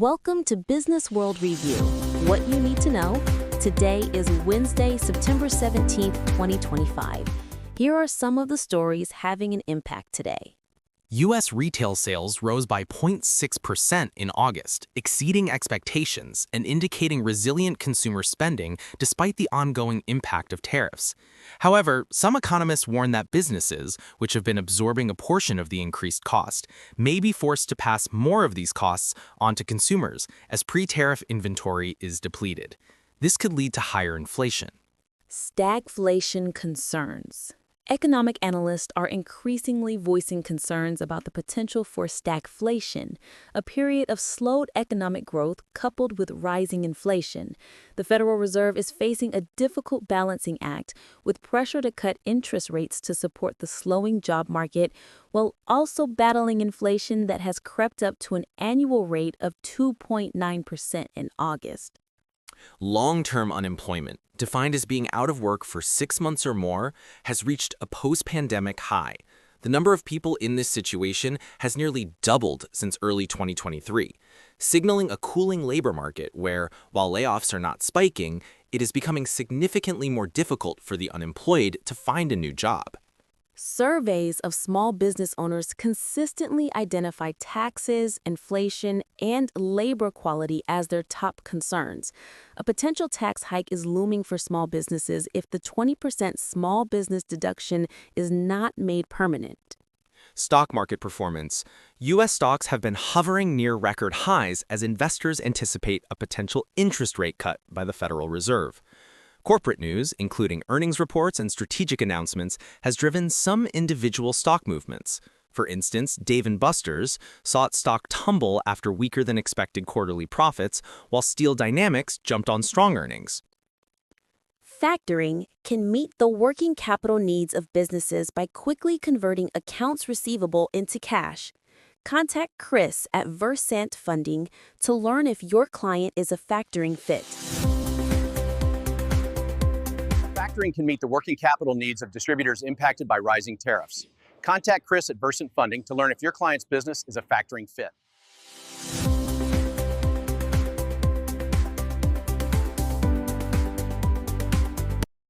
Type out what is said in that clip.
Welcome to Business World Review. What you need to know. Today is Wednesday, September 17th, 2025. Here are some of the stories having an impact today. U.S. retail sales rose by 0.6% in August, exceeding expectations and indicating resilient consumer spending despite the ongoing impact of tariffs. However, some economists warn that businesses, which have been absorbing a portion of the increased cost, may be forced to pass more of these costs onto consumers as pre-tariff inventory is depleted. This could lead to higher inflation. Stagflation concerns. Economic analysts are increasingly voicing concerns about the potential for stagflation, a period of slowed economic growth coupled with rising inflation. The Federal Reserve is facing a difficult balancing act with pressure to cut interest rates to support the slowing job market, while also battling inflation that has crept up to an annual rate of 2.9% in August. Long-term unemployment, defined as being out of work for 6 months or more, has reached a post-pandemic high. The number of people in this situation has nearly doubled since early 2023, signaling a cooling labor market where, while layoffs are not spiking, it is becoming significantly more difficult for the unemployed to find a new job. Surveys of small business owners consistently identify taxes, inflation, and labor quality as their top concerns. A potential tax hike is looming for small businesses if the 20% small business deduction is not made permanent. Stock market performance. U.S. stocks have been hovering near record highs as investors anticipate a potential interest rate cut by the Federal Reserve. Corporate news, including earnings reports and strategic announcements, has driven some individual stock movements. For instance, Dave & Buster's saw its stock tumble after weaker-than-expected quarterly profits, while Steel Dynamics jumped on strong earnings. Factoring can meet the working capital needs of businesses by quickly converting accounts receivable into cash. Contact Chris at Versant Funding to learn if your client is a factoring fit. Factoring can meet the working capital needs of distributors impacted by rising tariffs. Contact Chris at Versant Funding to learn if your client's business is a factoring fit.